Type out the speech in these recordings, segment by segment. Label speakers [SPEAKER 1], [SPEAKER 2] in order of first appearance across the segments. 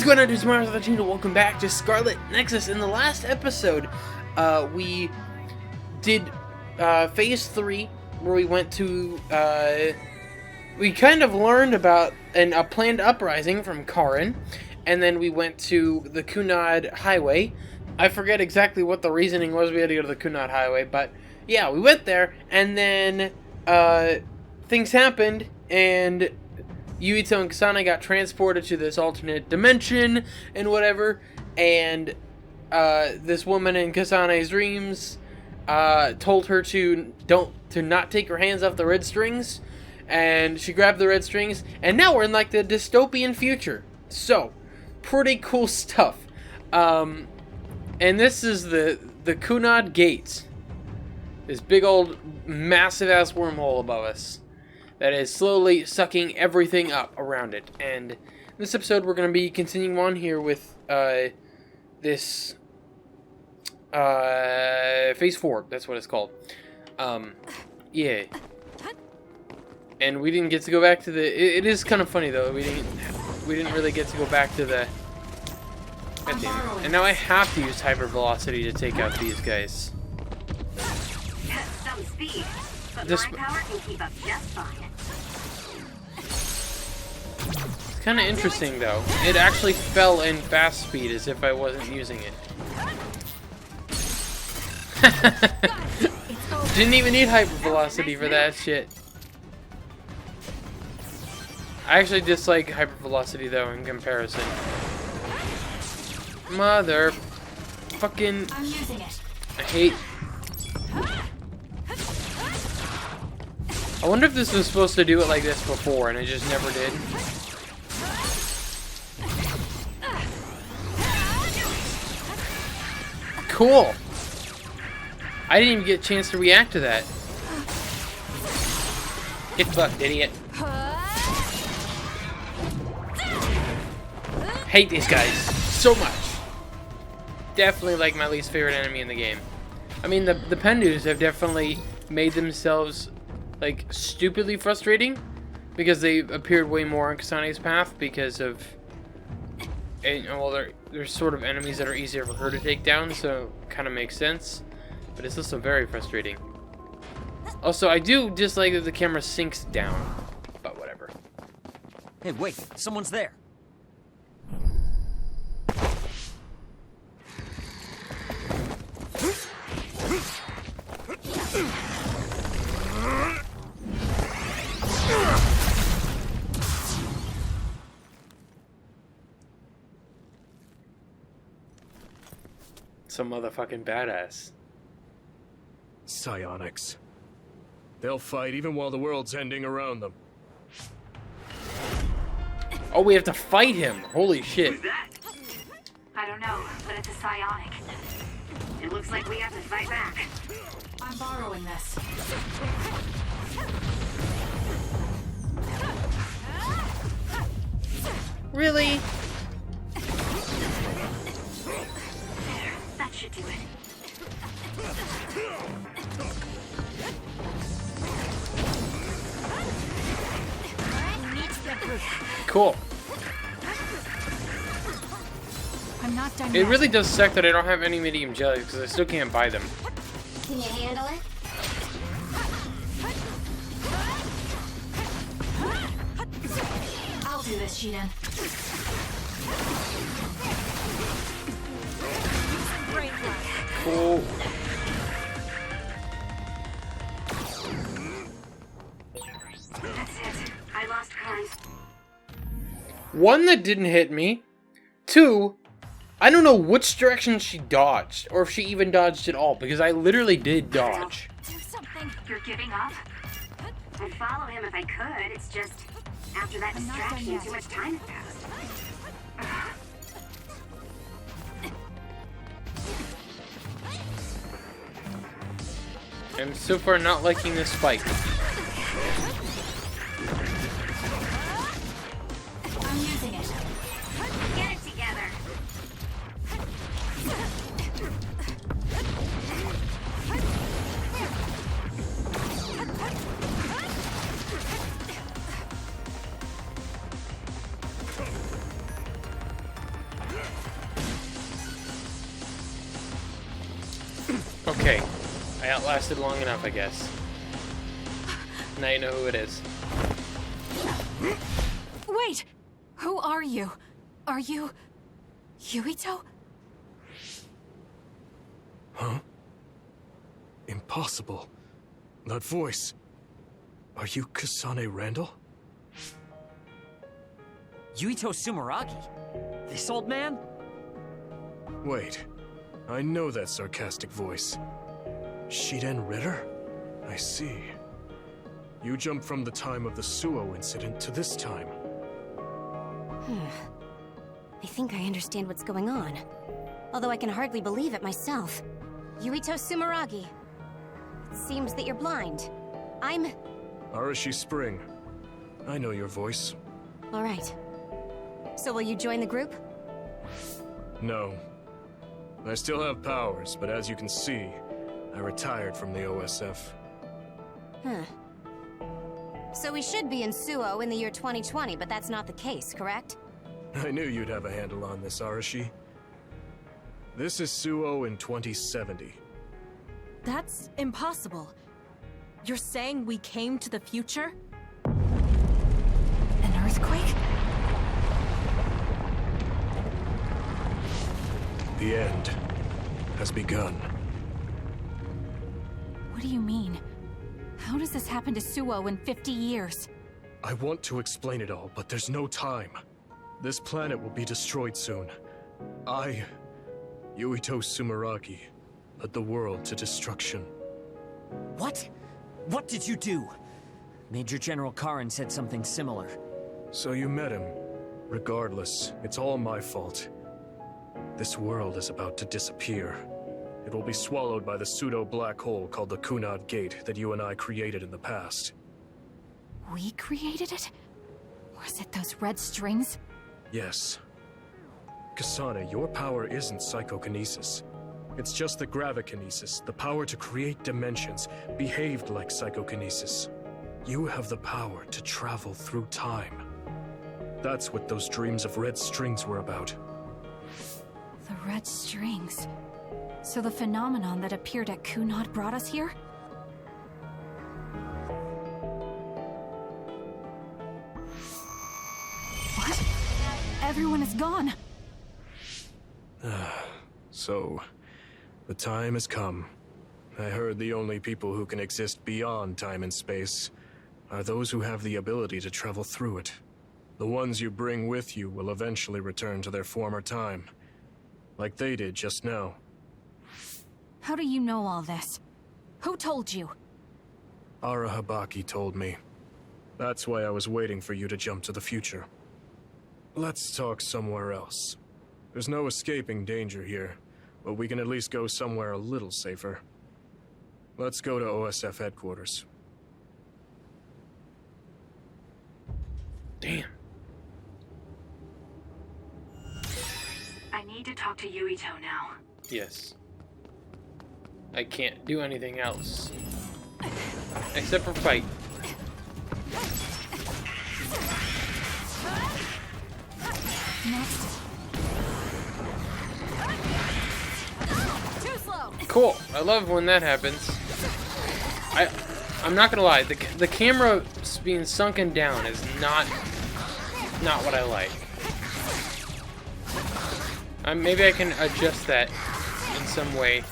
[SPEAKER 1] going on, dudes? Miro the channel. Welcome back to Scarlet Nexus. In the last episode, we did phase 3, where we went to we kind of learned about a planned uprising from Karin, and then we went to the Kunad Highway. I forget exactly what the reasoning was. We had to go to the Kunad Highway, but yeah, we went there, and then things happened, and Yuito and Kasane got transported to this alternate dimension and whatever, and this woman in Kasane's dreams told her to not take her hands off the red strings, and she grabbed the red strings, and now we're in like the dystopian future. So, pretty cool stuff. And this is the Kunad Gates. This big old massive ass wormhole above us that is slowly sucking everything up around it. And in this episode, we're going to be continuing on here with this phase 4. That's what it's called. Yeah. And we didn't get to go back to the. It is kind of funny though. We didn't really get to go back to the. And now I have to use hypervelocity to take out these guys.
[SPEAKER 2] Some speed, but my power can keep up just fine.
[SPEAKER 1] It's kind of interesting though. It actually fell in fast speed as if I wasn't using it. Didn't even need hypervelocity for that shit. I actually dislike hypervelocity though in comparison. Mother fucking
[SPEAKER 2] I'm using it.
[SPEAKER 1] I hate. I wonder if this was supposed to do it like this before and it just never did. Cool. I didn't even get a chance to react to that. Get fucked, idiot. Hate these guys so much. Definitely like my least favorite enemy in the game. I mean, the Pendus have definitely made themselves like stupidly frustrating because they appeared way more on Kasane's path because of, well, they're sort of enemies that are easier for her to take down, so kind of makes sense. But it's also very frustrating. Also, I do dislike that the camera sinks down, but whatever.
[SPEAKER 3] Hey, wait! Someone's there.
[SPEAKER 1] Some motherfucking badass.
[SPEAKER 4] Psionics. They'll fight even while the world's ending around them.
[SPEAKER 1] Oh, we have to fight him. Holy shit.
[SPEAKER 2] Who's that? I don't know, but it's a psionic. It looks like we have to fight back. I'm borrowing this.
[SPEAKER 1] Really?
[SPEAKER 2] There, that should do it.
[SPEAKER 1] Cool.
[SPEAKER 2] I'm not done
[SPEAKER 1] It
[SPEAKER 2] yet.
[SPEAKER 1] really does suck that I don't have any medium jellies because I still can't buy them.
[SPEAKER 2] Can you handle it? I'll do this, Shidan.
[SPEAKER 1] Cool.
[SPEAKER 2] That's it. I lost Karn's.
[SPEAKER 1] One, that didn't hit me. Two, I don't know which direction she dodged, or if she even dodged at all, because I literally did dodge.
[SPEAKER 2] Do something. You're giving up? I'd follow him if I could. It's just, after that distraction, too much time had passed.
[SPEAKER 1] I'm so far not liking this fight.
[SPEAKER 2] I'm using it. Get it together.
[SPEAKER 1] Okay. I outlasted long enough, I guess. Now you know who it is.
[SPEAKER 2] Wait! Who are you? Are you... Yuito?
[SPEAKER 4] Huh? Impossible. That voice. Are you Kasane Randall?
[SPEAKER 3] Yuito Sumeragi? This old man?
[SPEAKER 4] Wait. I know that sarcastic voice. Shiden Ritter? I see. You jumped from the time of the Suo incident to this time.
[SPEAKER 5] I think I understand what's going on. Although I can hardly believe it myself. Yuito Sumeragi. It seems that you're blind. I'm...
[SPEAKER 4] Arashi Spring. I know your voice.
[SPEAKER 5] Alright. So will you join the group?
[SPEAKER 4] No. I still have powers, but as you can see, I retired from the OSF.
[SPEAKER 5] Huh. So we should be in Suo in the year 2020, but that's not the case, correct?
[SPEAKER 4] I knew you'd have a handle on this, Arashi. This is Suo in 2070.
[SPEAKER 6] That's impossible. You're saying we came to the future?
[SPEAKER 2] An earthquake?
[SPEAKER 4] The end has begun.
[SPEAKER 2] What do you mean? How does this happen to Suo in 50 years?
[SPEAKER 4] I want to explain it all, but there's no time. This planet will be destroyed soon. I, Yuito Sumeragi, led the world to destruction.
[SPEAKER 3] What? What did you do? Major General Karin said something similar.
[SPEAKER 4] So you met him. Regardless, it's all my fault. This world is about to disappear. It will be swallowed by the pseudo-black hole called the Kunad Gate that you and I created in the past.
[SPEAKER 2] We created it? Was it those red strings?
[SPEAKER 4] Yes. Kasane, your power isn't psychokinesis. It's just the gravikinesis, the power to create dimensions, behaved like psychokinesis. You have the power to travel through time. That's what those dreams of red strings were about.
[SPEAKER 2] The red strings. So the phenomenon that appeared at Kunad brought us here? What? Everyone is gone.
[SPEAKER 4] So, the time has come. I heard the only people who can exist beyond time and space are those who have the ability to travel through it. The ones you bring with you will eventually return to their former time, like they did just now.
[SPEAKER 2] How do you know all this? Who told you?
[SPEAKER 4] Ara Habaki told me. That's why I was waiting for you to jump to the future. Let's talk somewhere else. There's no escaping danger here, but we can at least go somewhere a little safer. Let's go to OSF headquarters.
[SPEAKER 1] Damn.
[SPEAKER 2] I need to talk to Yuito now.
[SPEAKER 1] Yes. I can't do anything else. Except for fight.
[SPEAKER 2] Next. Too slow.
[SPEAKER 1] Cool. I love when that happens. I'm not gonna lie. The camera being sunken down is not what I like. Maybe I can adjust that in some way.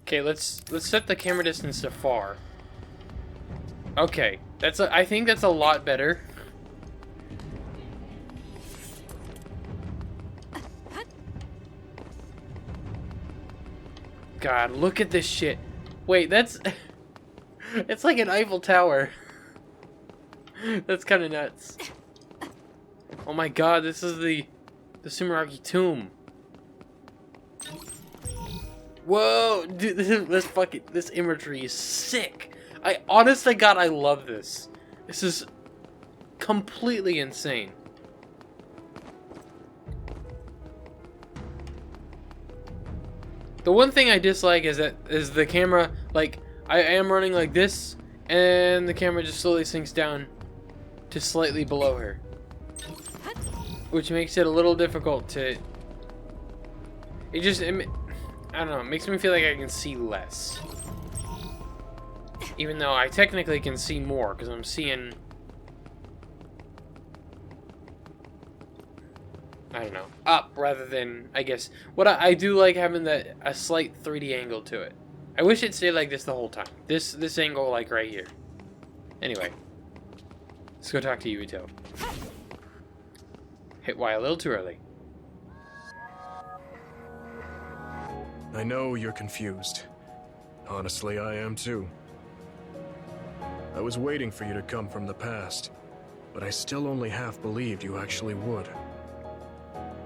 [SPEAKER 1] Okay, let's set the camera distance to far. Okay, I think that's a lot better. God, look at this shit. Wait, that's... It's like an Eiffel Tower. That's kind of nuts. Oh my god, this is the Sumeragi tomb. Whoa, dude, this imagery is sick. Honest to God, I love this. This is completely insane. The one thing I dislike is the camera, like, I am running like this, and the camera just slowly sinks down to slightly below her. Which makes it a little difficult to... I don't know, it makes me feel like I can see less. Even though I technically can see more, because I'm seeing... I don't know, up rather than, I guess. What I do like having a slight 3D angle to it. I wish it stayed like this the whole time. This angle, like right here. Anyway, let's go talk to Yuito. Hit Y a little too early.
[SPEAKER 4] I know you're confused. Honestly, I am too. I was waiting for you to come from the past, but I still only half believed you actually would.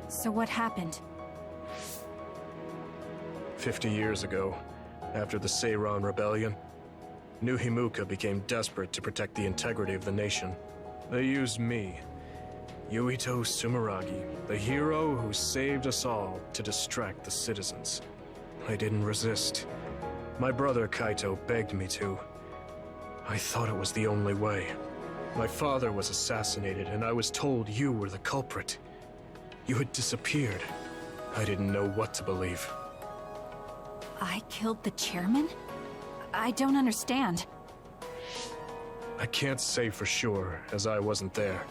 [SPEAKER 6] So what happened?
[SPEAKER 4] 50 years ago, after the Seiran Rebellion, New Himuka became desperate to protect the integrity of the nation. They used me, Yuito Sumeragi, the hero who saved us all, to distract the citizens. I didn't resist. My brother Kaito begged me to. I thought it was the only way. My father was assassinated, and I was told you were the culprit. You had disappeared. I didn't know what to believe.
[SPEAKER 6] I killed the chairman? I don't understand.
[SPEAKER 4] I can't say for sure, as I wasn't there,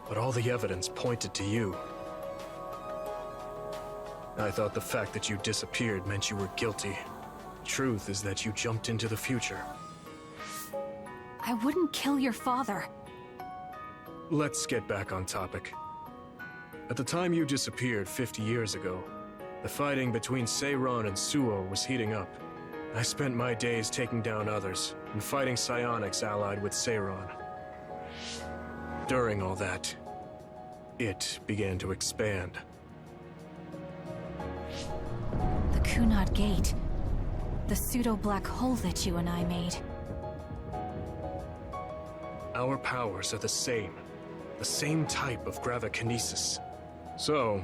[SPEAKER 4] but all the evidence pointed to you. I thought the fact that you disappeared meant you were guilty. Truth is that you jumped into the future.
[SPEAKER 6] I wouldn't kill your father.
[SPEAKER 4] Let's get back on topic. At the time you disappeared 50 years ago, the fighting between Seiran and Suo was heating up. I spent my days taking down others and fighting psionics allied with Seiran. During all that, it began to expand.
[SPEAKER 6] The Kunad Gate. The pseudo-black hole that you and I made.
[SPEAKER 4] Our powers are the same type of gravikinesis. So,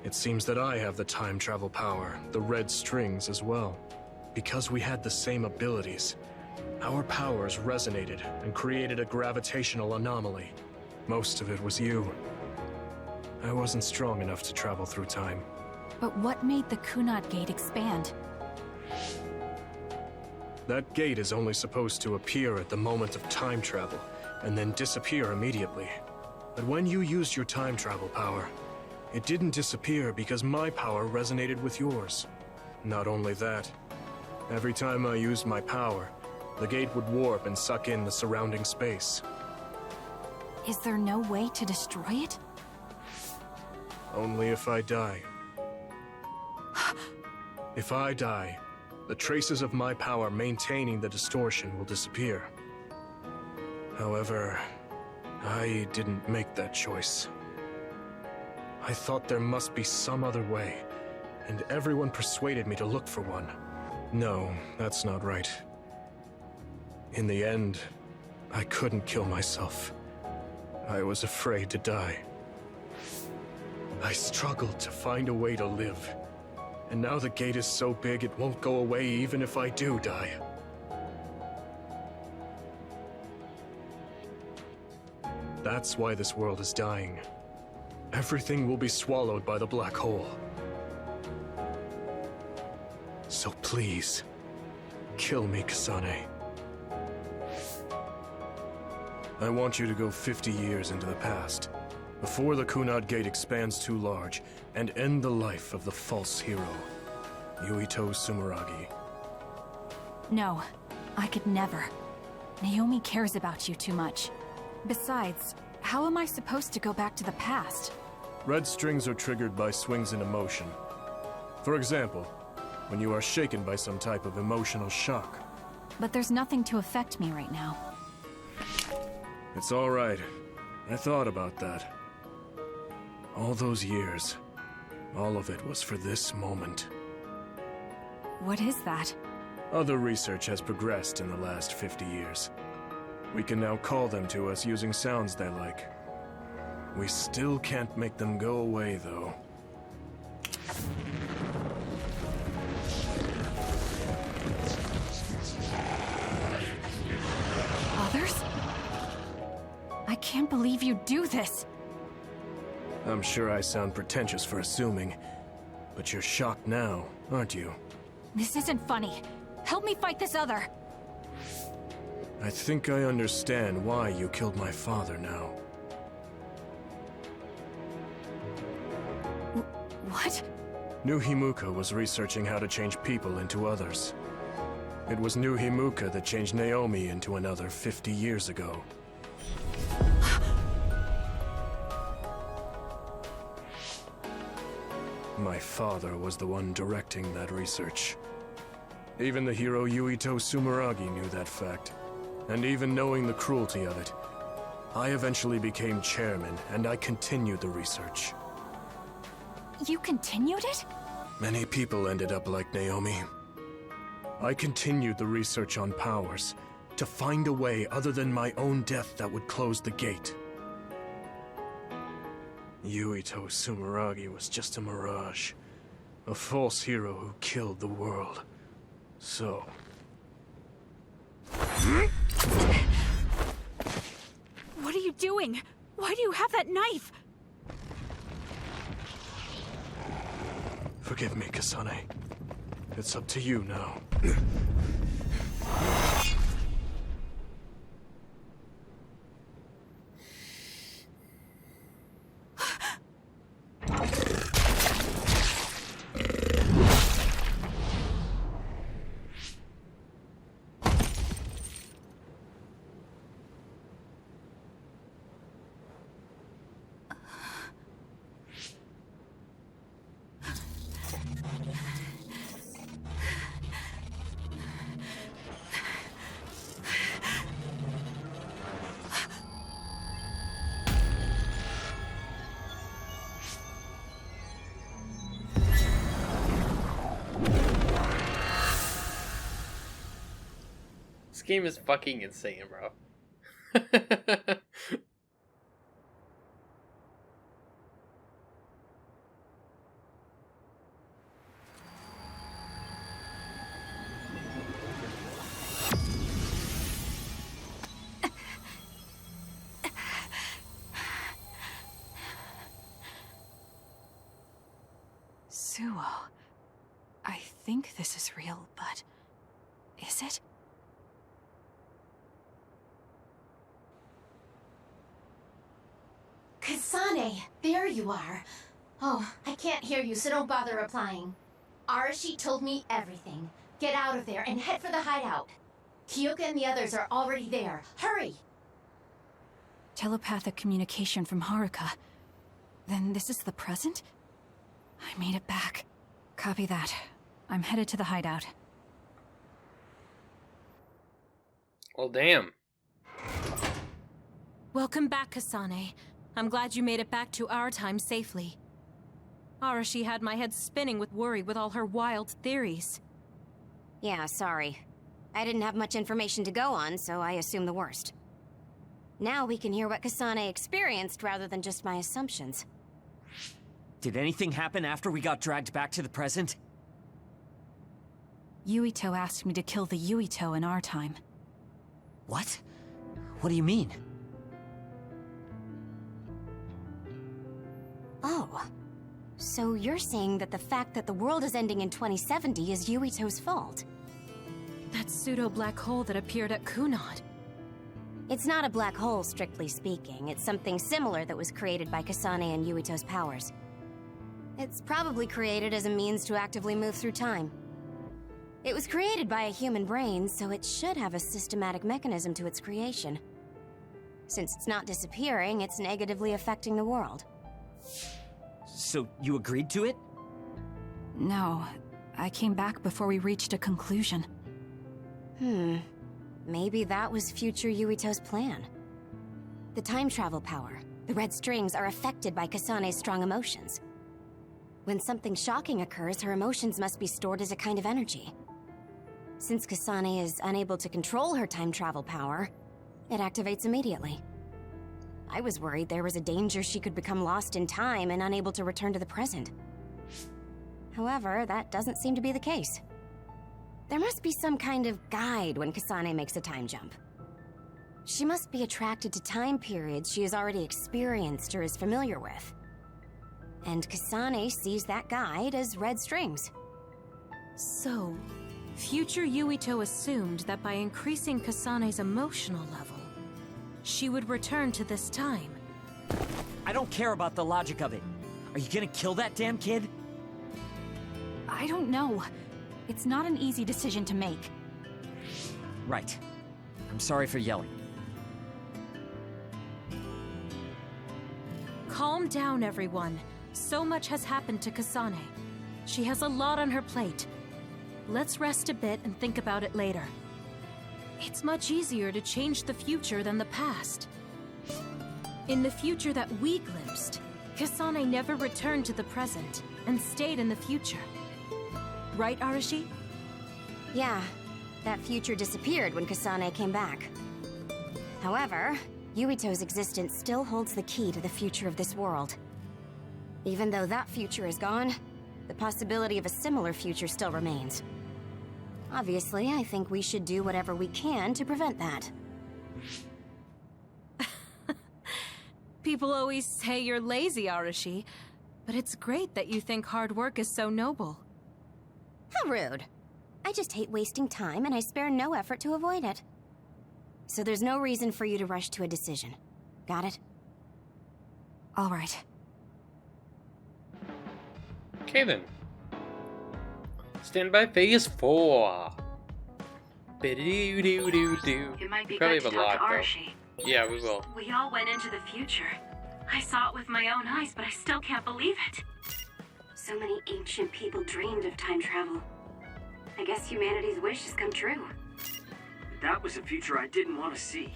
[SPEAKER 4] it seems that I have the time travel power, the red strings as well. Because we had the same abilities, our powers resonated and created a gravitational anomaly. Most of it was you. I wasn't strong enough to travel through time.
[SPEAKER 6] But what made the Kunad Gate expand?
[SPEAKER 4] That gate is only supposed to appear at the moment of time travel, and then disappear immediately. But when you used your time travel power, it didn't disappear because my power resonated with yours. Not only that, every time I used my power, the gate would warp and suck in the surrounding space.
[SPEAKER 6] Is there no way to destroy it?
[SPEAKER 4] Only if I die. If I die, the traces of my power maintaining the distortion will disappear. However, I didn't make that choice. I thought there must be some other way, and everyone persuaded me to look for one. No, that's not right. In the end, I couldn't kill myself. I was afraid to die. I struggled to find a way to live. And now the gate is so big it won't go away even if I do die. That's why this world is dying. Everything will be swallowed by the black hole. So please, kill me, Kasane. I want you to go 50 years into the past, before the Kunad Gate expands too large, and end the life of the false hero, Yuito Sumeragi.
[SPEAKER 6] No, I could never. Naomi cares about you too much. Besides, how am I supposed to go back to the past?
[SPEAKER 4] Red strings are triggered by swings in emotion. For example, when you are shaken by some type of emotional shock.
[SPEAKER 6] But there's nothing to affect me right now.
[SPEAKER 4] It's all right. I thought about that. All those years, all of it was for this moment.
[SPEAKER 6] What is that?
[SPEAKER 4] Other research has progressed in the last 50 years. We can now call them to us using sounds they like. We still can't make them go away, though.
[SPEAKER 6] Others? I can't believe you do this!
[SPEAKER 4] I'm sure I sound pretentious for assuming, but you're shocked now, aren't you?
[SPEAKER 6] This isn't funny. Help me fight this other.
[SPEAKER 4] I think I understand why you killed my father now.
[SPEAKER 6] What?
[SPEAKER 4] New Himuka was researching how to change people into others. It was New Himuka that changed Naomi into another 50 years ago. My father was the one directing that research. Even the hero Yuito Sumeragi knew that fact. And even knowing the cruelty of it, I eventually became chairman, and I continued the research.
[SPEAKER 6] You continued it?
[SPEAKER 4] Many people ended up like Naomi. I continued the research on powers, to find a way other than my own death that would close the gate. Yuito Sumeragi was just a mirage. A false hero who killed the world. So...
[SPEAKER 6] What are you doing? Why do you have that knife?
[SPEAKER 4] Forgive me, Kasane. It's up to you now.
[SPEAKER 1] This game is fucking insane, bro.
[SPEAKER 6] Suo. I think this is real, but... is it?
[SPEAKER 7] Kasane, there you are. Oh, I can't hear you, so don't bother replying. Arashi told me everything. Get out of there and head for the hideout. Kyoka and the others are already there. Hurry!
[SPEAKER 6] Telepathic communication from Haruka. Then this is the present? I made it back. Copy that. I'm headed to the hideout.
[SPEAKER 1] Well, damn.
[SPEAKER 8] Welcome back, Kasane. I'm glad you made it back to our time safely. Arashi had my head spinning with worry with all her wild theories.
[SPEAKER 5] Yeah, sorry. I didn't have much information to go on, so I assumed the worst. Now we can hear what Kasane experienced rather than just my assumptions.
[SPEAKER 3] Did anything happen after we got dragged back to the present?
[SPEAKER 6] Yuito asked me to kill the Yuito in our time.
[SPEAKER 3] What? What do you mean?
[SPEAKER 5] Oh. So you're saying that the fact that the world is ending in 2070 is Yuito's fault?
[SPEAKER 8] That pseudo-black hole that appeared at Kunad.
[SPEAKER 5] It's not a black hole, strictly speaking. It's something similar that was created by Kasane and Yuito's powers. It's probably created as a means to actively move through time. It was created by a human brain, so it should have a systematic mechanism to its creation. Since it's not disappearing, it's negatively affecting the world.
[SPEAKER 3] So you agreed to it?
[SPEAKER 6] No. I came back before we reached a conclusion.
[SPEAKER 5] Maybe that was future Yuito's plan. The time travel power, the red strings, are affected by Kasane's strong emotions. When something shocking occurs, her emotions must be stored as a kind of energy. Since Kasane is unable to control her time travel power, it activates immediately. I was worried there was a danger she could become lost in time and unable to return to the present. However, that doesn't seem to be the case. There must be some kind of guide when Kasane makes a time jump. She must be attracted to time periods she has already experienced or is familiar with. And Kasane sees that guide as red strings.
[SPEAKER 8] So, future Yuito assumed that by increasing Kasane's emotional level, she would return to this time.
[SPEAKER 3] I don't care about the logic of it. Are you gonna kill that damn kid?
[SPEAKER 6] I don't know. It's not an easy decision to make.
[SPEAKER 3] Right. I'm sorry for yelling.
[SPEAKER 8] Calm down, everyone. So much has happened to Kasane. She has a lot on her plate. Let's rest a bit and think about it later. It's much easier to change the future than the past. In the future that we glimpsed, Kasane never returned to the present and stayed in the future. Right, Arashi?
[SPEAKER 5] Yeah, that future disappeared when Kasane came back. However, Yuito's existence still holds the key to the future of this world. Even though that future is gone, the possibility of a similar future still remains. Obviously, I think we should do whatever we can to prevent that.
[SPEAKER 8] People always say you're lazy, Arashi, but it's great that you think hard work is so noble.
[SPEAKER 5] How rude. I just hate wasting time, and I spare no effort to avoid it. So there's no reason for you to rush to a decision. Got it?
[SPEAKER 6] All right.
[SPEAKER 1] Okay then. Stand by phase 4. Ba-do-do-do-do.
[SPEAKER 2] It might be
[SPEAKER 1] Probably
[SPEAKER 2] good to
[SPEAKER 1] have a
[SPEAKER 2] talk to
[SPEAKER 1] lot, though.
[SPEAKER 2] Arashi.
[SPEAKER 1] Yeah, we will.
[SPEAKER 2] We all went into the future. I saw it with my own eyes, but I still can't believe it. So many ancient people dreamed of time travel. I guess humanity's wish has come true.
[SPEAKER 3] That was a future I didn't want to see.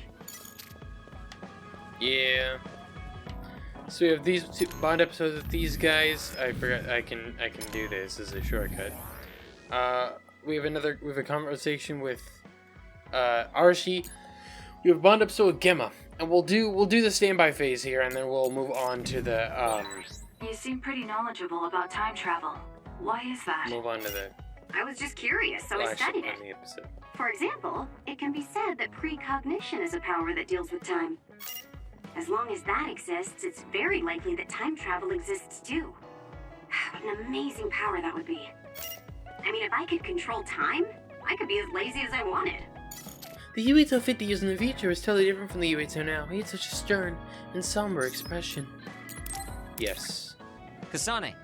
[SPEAKER 1] Yeah. So we have these two Bond episodes with these guys. I forgot I can do this as a shortcut. We have a conversation with Arashi. We have a Bond episode with Gemma, and we'll do the standby phase here, and then we'll move on to the
[SPEAKER 2] You seem pretty knowledgeable about time travel. Why is that?
[SPEAKER 1] move on to the
[SPEAKER 2] I was just curious, so I
[SPEAKER 1] last
[SPEAKER 2] studied
[SPEAKER 1] on
[SPEAKER 2] it.
[SPEAKER 1] the episode.
[SPEAKER 2] For example, it can be said that precognition is a power that deals with time. As long as that exists, it's very likely that time travel exists too. What an amazing power that would be. I mean, if I could control time, I could be as lazy as I wanted.
[SPEAKER 1] The Yuito 50 years in the future is totally different from the Yuito now. He had such a stern and somber expression. Yes.
[SPEAKER 3] Kasane,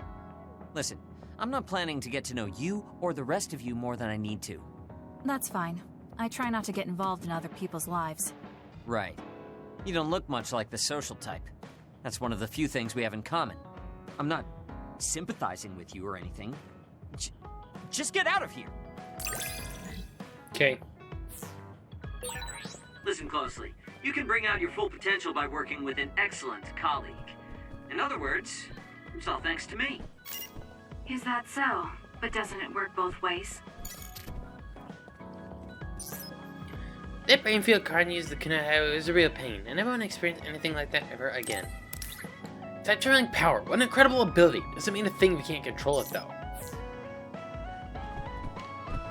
[SPEAKER 3] listen, I'm not planning to get to know you or the rest of you more than I need to.
[SPEAKER 6] That's fine. I try not to get involved in other people's lives.
[SPEAKER 3] Right. You don't look much like the social type. That's one of the few things we have in common. I'm not sympathizing with you or anything. Just get out of here!
[SPEAKER 1] Okay.
[SPEAKER 9] Listen closely. You can bring out your full potential by working with an excellent colleague. In other words, it's all thanks to me.
[SPEAKER 2] Is that so? But doesn't it work both ways?
[SPEAKER 1] That brainfield card used the Kanahau is a real pain. I never want to experience anything like that ever again. Time traveling power. What an incredible ability. Doesn't mean a thing we can't control it though.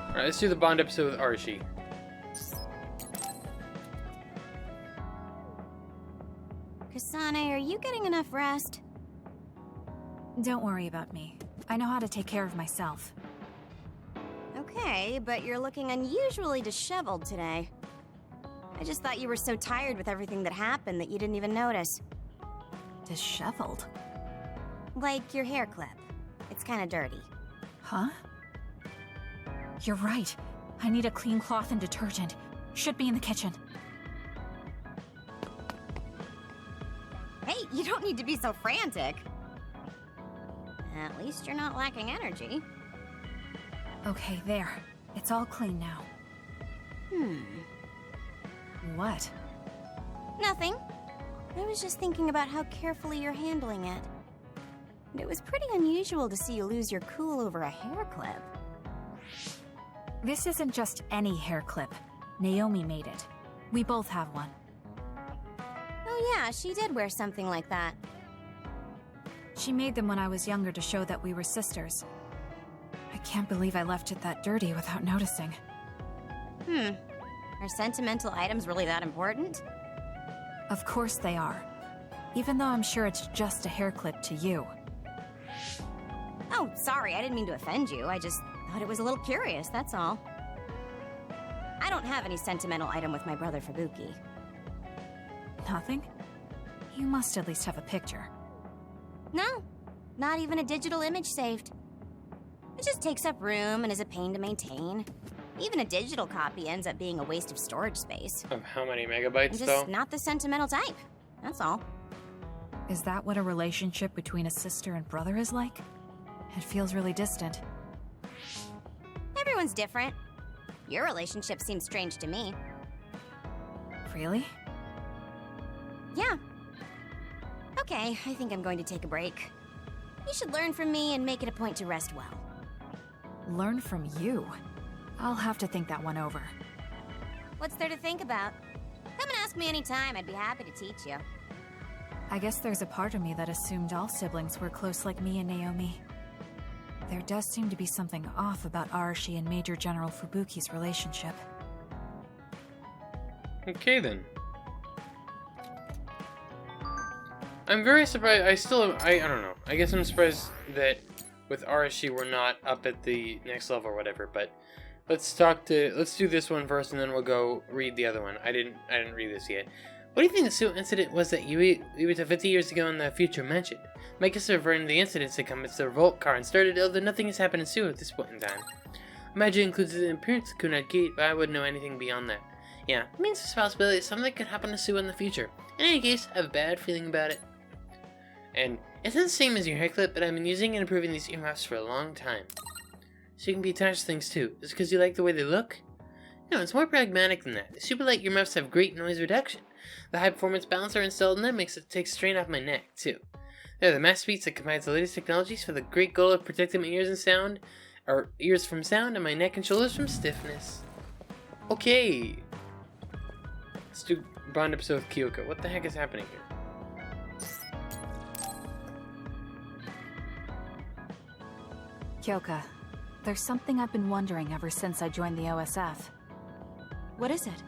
[SPEAKER 1] Alright, let's do the Bond episode with Arashi.
[SPEAKER 5] Kasane, are you getting enough rest?
[SPEAKER 6] Don't worry about me. I know how to take care of myself.
[SPEAKER 5] Okay, but you're looking unusually disheveled today. I just thought you were so tired with everything that happened that you didn't even notice.
[SPEAKER 6] Disheveled?
[SPEAKER 5] Like your hair clip. It's kind of dirty.
[SPEAKER 6] Huh? You're right. I need a clean cloth and detergent. Should be in the kitchen.
[SPEAKER 5] Hey, you don't need to be so frantic. At least you're not lacking energy.
[SPEAKER 6] Okay, there. It's all clean now. What?
[SPEAKER 5] Nothing. I was just thinking about how carefully you're handling it. And it was pretty unusual to see you lose your cool over a hair clip.
[SPEAKER 6] This isn't just any hair clip. Naomi made it. We both have one.
[SPEAKER 5] Oh yeah, she did wear something like that.
[SPEAKER 6] She made them when I was younger to show that we were sisters. I can't believe I left it that dirty without noticing.
[SPEAKER 5] Are sentimental items really that important?
[SPEAKER 6] Of course they are. Even though I'm sure it's just a hair clip to you.
[SPEAKER 5] Oh, sorry, I didn't mean to offend you. I just Thought it was a little curious, that's all. I don't have any sentimental item with my brother Fubuki.
[SPEAKER 6] Nothing? You must at least have a picture.
[SPEAKER 5] No, not even a digital image saved. It just takes up room and is a pain to maintain. Even a digital copy ends up being a waste of storage space.
[SPEAKER 1] Of how many megabytes,
[SPEAKER 5] I'm just
[SPEAKER 1] though?
[SPEAKER 5] not the sentimental type. That's all.
[SPEAKER 6] Is that what a relationship between a sister and brother is like? It feels really distant.
[SPEAKER 5] Everyone's different. Your relationship seems strange to me.
[SPEAKER 6] Really?
[SPEAKER 5] Yeah. Okay, I think I'm going to take a break. You should learn from me and make it a point to rest well.
[SPEAKER 6] Learn from you? I'll have to think that one over.
[SPEAKER 5] What's there to think about? Come and ask me anytime. I'd be happy to teach you.
[SPEAKER 6] I guess there's a part of me that assumed all siblings were close like me and Naomi. There does seem to be something off about Arashi and Major General Fubuki's relationship.
[SPEAKER 1] Okay, then. I'm very surprised. I don't know. I guess I'm surprised that with Arashi we're not up at the next level or whatever, but let's do this one first and then we'll go read the other one. I didn't read this yet. What do you think the suit incident was that Yuita 50 years ago in the future mentioned? Make us referring to the incident to come. It's the revolt car and started, although nothing has happened in Sue at this point in time. Imagine includes the appearance of Kunai Gate, but I wouldn't know anything beyond that. Yeah, it means there's a possibility that something could happen to Sue in the future. In any case, I have a bad feeling about it. And it's not the same as your hair clip, but I've been using and improving these earmuffs for a long time. So you can be attached to things too. Is it because you like the way they look? No, it's more pragmatic than that. The super light earmuffs have great noise reduction. The high performance balancer installed in them makes it take strain off my neck, too. They're the masterpiece that combines the latest technologies for the great goal of protecting my ears from sound, and my neck and shoulders from stiffness. Okay. Let's do Bond episode with Kyoko. What the heck is happening here?
[SPEAKER 6] Kyoka, there's something I've been wondering ever since I joined the OSF.
[SPEAKER 8] What is it?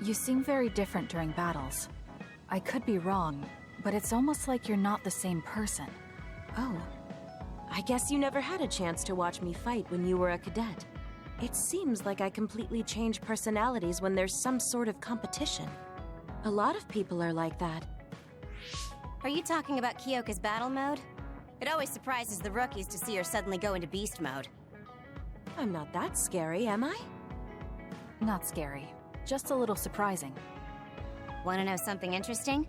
[SPEAKER 6] You seem very different during battles. I could be wrong, but it's almost like you're not the same person.
[SPEAKER 8] Oh. I guess you never had a chance to watch me fight when you were a cadet. It seems like I completely change personalities when there's some sort of competition. A lot of people are like that.
[SPEAKER 5] Are you talking about Kyoka's battle mode? It always surprises the rookies to see her suddenly go into beast mode.
[SPEAKER 8] I'm not that scary, am I?
[SPEAKER 6] Not scary. Just a little surprising.
[SPEAKER 5] Want to know something interesting?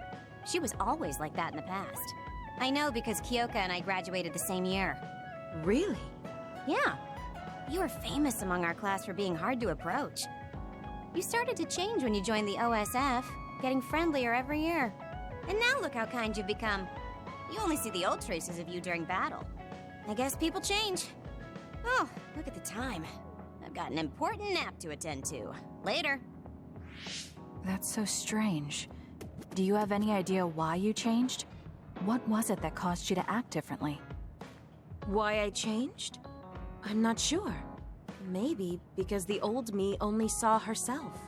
[SPEAKER 5] She was always like that in the past. I know because Kyoka and I graduated the same year.
[SPEAKER 8] Really?
[SPEAKER 5] Yeah. You were famous among our class for being hard to approach. You started to change when you joined the OSF, getting friendlier every year. And now look how kind you've become. You only see the old traces of you during battle. I guess people change. Oh, look at the time. I've got an important nap to attend to. Later.
[SPEAKER 6] That's so strange. Do you have any idea why you changed? What was it that caused you to act differently?
[SPEAKER 8] Why I changed? I'm not sure. Maybe because the old me only saw herself.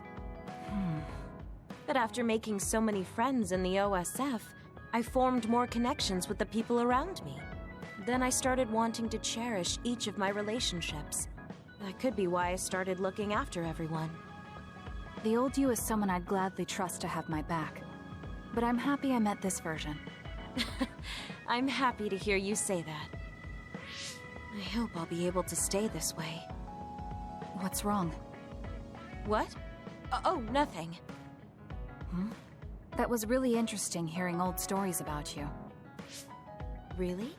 [SPEAKER 8] But after making so many friends in the OSF, I formed more connections with the people around me. Then I started wanting to cherish each of my relationships. That could be why I started looking after everyone.
[SPEAKER 6] The old you is someone I'd gladly trust to have my back. But I'm happy I met this version.
[SPEAKER 8] I'm happy to hear you say that. I hope I'll be able to stay this way.
[SPEAKER 6] What's wrong?
[SPEAKER 8] What? Oh, nothing.
[SPEAKER 6] That was really interesting hearing old stories about you.
[SPEAKER 8] Really?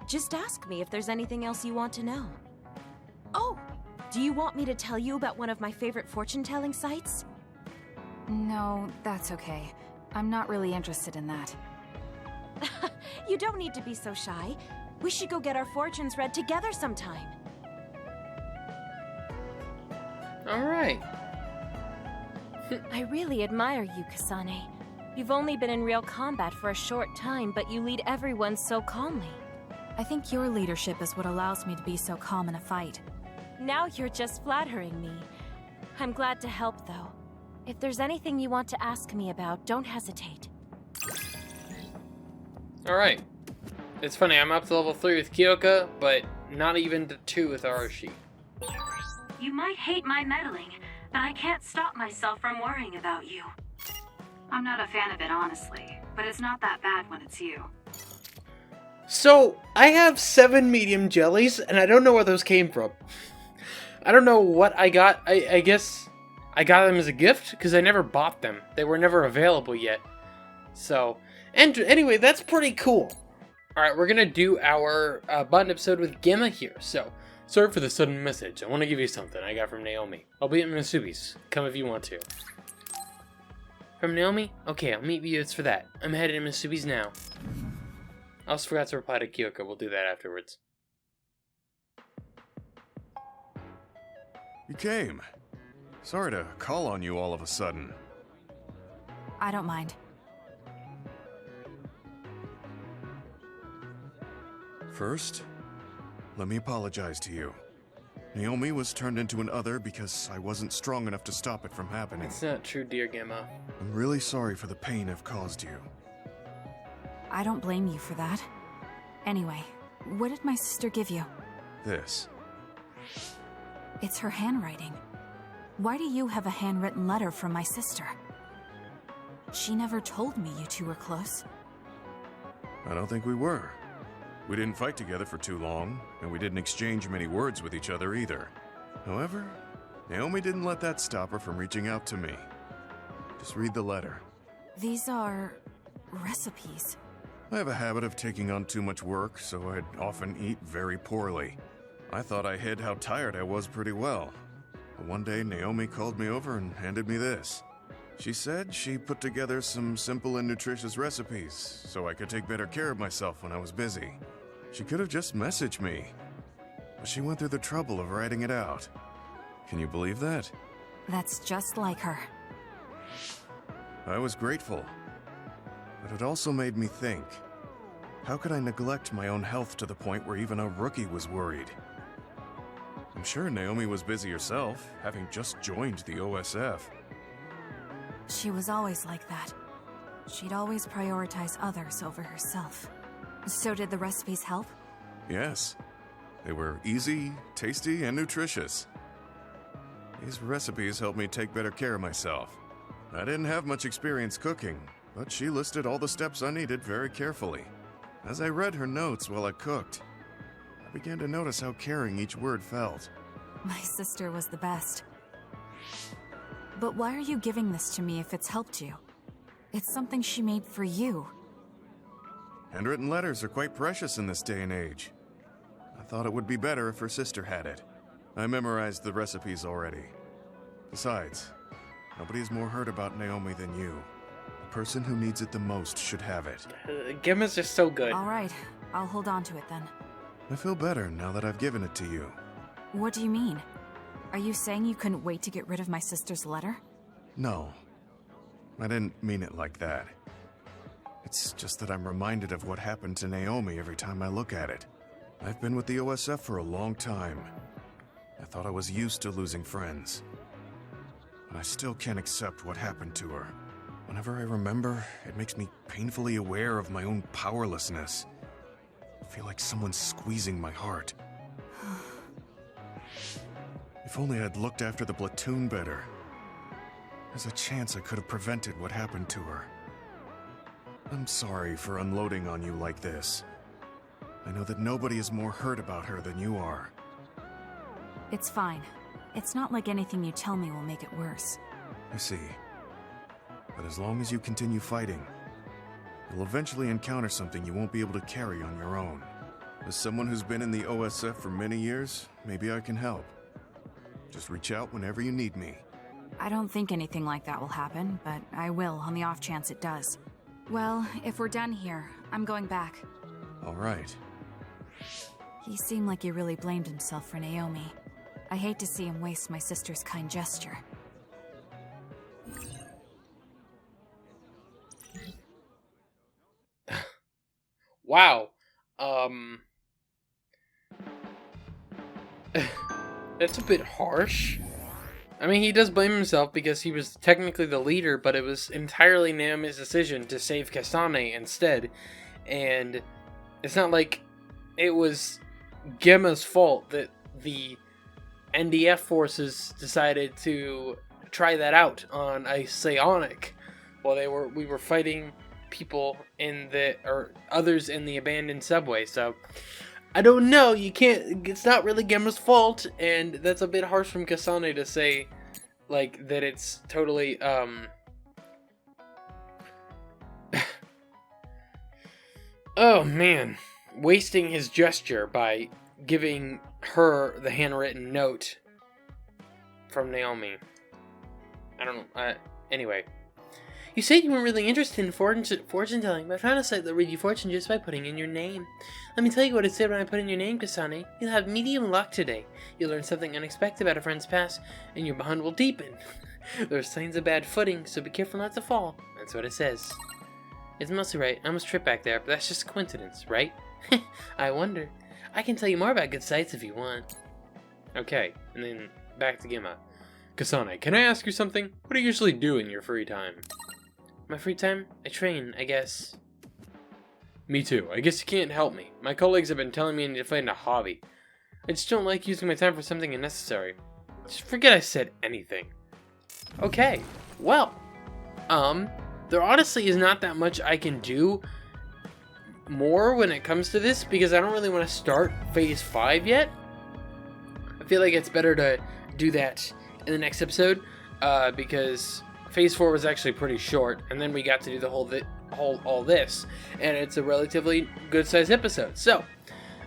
[SPEAKER 8] Just ask me if there's anything else you want to know. Oh! Do you want me to tell you about one of my favorite fortune-telling sites?
[SPEAKER 6] No, that's okay. I'm not really interested in that.
[SPEAKER 8] You don't need to be so shy. We should go get our fortunes read together sometime.
[SPEAKER 1] Alright.
[SPEAKER 8] I really admire you, Kasane. You've only been in real combat for a short time, but you lead everyone so calmly.
[SPEAKER 6] I think your leadership is what allows me to be so calm in a fight.
[SPEAKER 8] Now you're just flattering me. I'm glad to help, though. If there's anything you want to ask me about, don't hesitate.
[SPEAKER 1] Alright. It's funny, I'm up to level 3 with Kyoka, but not even the two with Arashi.
[SPEAKER 2] You might hate my meddling, but I can't stop myself from worrying about you. I'm not a fan of it, honestly, but it's not that bad when it's you.
[SPEAKER 1] So, I have 7 medium jellies, and I don't know where those came from. I don't know what I got. I guess I got them as a gift, because I never bought them. They were never available yet. So, and anyway, that's pretty cool. Alright, we're gonna do our button episode with Gemma here. So, sorry for the sudden message. I want to give you something I got from Naomi. I'll be at Masubi's. Come if you want to. From Naomi? Okay, I'll meet you. It's for that. I'm headed to Masubi's now. I also forgot to reply to Kyoko. We'll do that afterwards.
[SPEAKER 10] You came. Sorry to call on you all of a sudden.
[SPEAKER 6] I don't mind.
[SPEAKER 10] First, let me apologize to you. Naomi was turned into an other because I wasn't strong enough to stop it from happening.
[SPEAKER 1] It's not true, dear Gemma.
[SPEAKER 10] I'm really sorry for the pain I've caused you.
[SPEAKER 6] I don't blame you for that. Anyway, what did my sister give you?
[SPEAKER 10] This.
[SPEAKER 6] It's her handwriting. Why do you have a handwritten letter from my sister? She never told me you two were close.
[SPEAKER 10] I don't think we were. We didn't fight together for too long, and we didn't exchange many words with each other either. However, Naomi didn't let that stop her from reaching out to me. Just read the letter.
[SPEAKER 6] These are recipes.
[SPEAKER 10] I have a habit of taking on too much work, so I'd often eat very poorly. I thought I hid how tired I was pretty well. But one day, Naomi called me over and handed me this. She said she put together some simple and nutritious recipes, so I could take better care of myself when I was busy. She could have just messaged me, but she went through the trouble of writing it out. Can you believe that?
[SPEAKER 6] That's just like her.
[SPEAKER 10] I was grateful, but it also made me think. How could I neglect my own health to the point where even a rookie was worried? I'm sure Naomi was busy herself, having just joined the OSF.
[SPEAKER 6] She was always like that. She'd always prioritize others over herself. So did the recipes help?
[SPEAKER 10] Yes. They were easy, tasty, and nutritious. These recipes helped me take better care of myself. I didn't have much experience cooking, but she listed all the steps I needed very carefully. As I read her notes while I cooked, I began to notice how caring each word felt.
[SPEAKER 6] My sister was the best. But why are you giving this to me if it's helped you? It's something she made for you.
[SPEAKER 10] Handwritten letters are quite precious in this day and age. I thought it would be better if her sister had it. I memorized the recipes already. Besides, nobody is more hurt about Naomi than you. The person who needs it the most should have it.
[SPEAKER 1] Gemma's just so good.
[SPEAKER 6] Alright, I'll hold on to it then.
[SPEAKER 10] I feel better now that I've given it to you.
[SPEAKER 6] What do you mean? Are you saying you couldn't wait to get rid of my sister's letter?
[SPEAKER 10] No. I didn't mean it like that. It's just that I'm reminded of what happened to Naomi every time I look at it. I've been with the OSF for a long time. I thought I was used to losing friends. But I still can't accept what happened to her. Whenever I remember, it makes me painfully aware of my own powerlessness. I feel like someone's squeezing my heart. If only I'd looked after the platoon better. There's a chance I could have prevented what happened to her. I'm sorry for unloading on you like this. I know that nobody is more hurt about her than you are.
[SPEAKER 6] It's fine. It's not like anything you tell me will make it worse.
[SPEAKER 10] I see. But as long as you continue fighting, you'll eventually encounter something you won't be able to carry on your own. As someone who's been in the OSF for many years, maybe I can help. Just reach out whenever you need me.
[SPEAKER 6] I don't think anything like that will happen, but I will on the off chance it does. Well, if we're done here, I'm going back.
[SPEAKER 10] All right.
[SPEAKER 6] He seemed like he really blamed himself for Naomi. I hate to see him waste my sister's kind gesture.
[SPEAKER 1] Wow. That's a bit harsh. I mean, he does blame himself because he was technically the leader, but it was entirely Naomi's decision to save Kasane instead. And it's not like it was Gemma's fault that the NDF forces decided to try that out on a psionic while we were fighting people or others in the abandoned subway. So I don't know, it's not really Gemma's fault, and that's a bit harsh from Kasane to say, like, that it's totally oh man, wasting his gesture by giving her the handwritten note from Naomi. I don't know. Anyway. You said you weren't really interested in fortune telling, but I found a site that'll read you fortune just by putting in your name. Let me tell you what it said when I put in your name, Kasane. You'll have medium luck today. You'll learn something unexpected about a friend's past, and your bond will deepen. There's signs of bad footing, so be careful not to fall. That's what it says. It's mostly right. I almost tripped back there, but that's just a coincidence, right? I wonder. I can tell you more about good sites if you want. Okay, and then back to Gemma. Kasane, can I ask you something? What do you usually do in your free time? My free time? I train, I guess. Me too. I guess you can't help me. My colleagues have been telling me I need to find a hobby. I just don't like using my time for something unnecessary. Just forget I said anything. Okay, well, there honestly is not that much I can do more when it comes to this, because I don't really want to start Phase 5 yet. I feel like it's better to do that in the next episode, because Phase 4 was actually pretty short, and then we got to do the all this, and it's a relatively good-sized episode. So,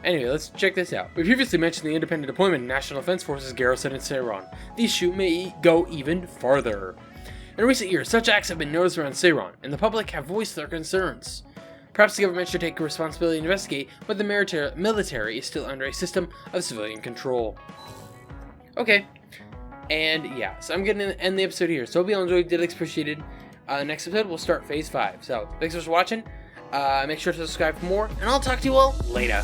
[SPEAKER 1] anyway, let's check this out. We previously mentioned the independent deployment of National Defense Forces garrison in Seiron. These shoots may go even farther. In recent years, such acts have been noticed around Seiron, and the public have voiced their concerns. Perhaps the government should take responsibility and investigate whether the military is still under a system of civilian control. Okay. And yeah, so I'm going to end the episode here. So hope you all enjoyed, did appreciated. Next episode, we'll start Phase 5. So thanks for watching. Make sure to subscribe for more, and I'll talk to you all later.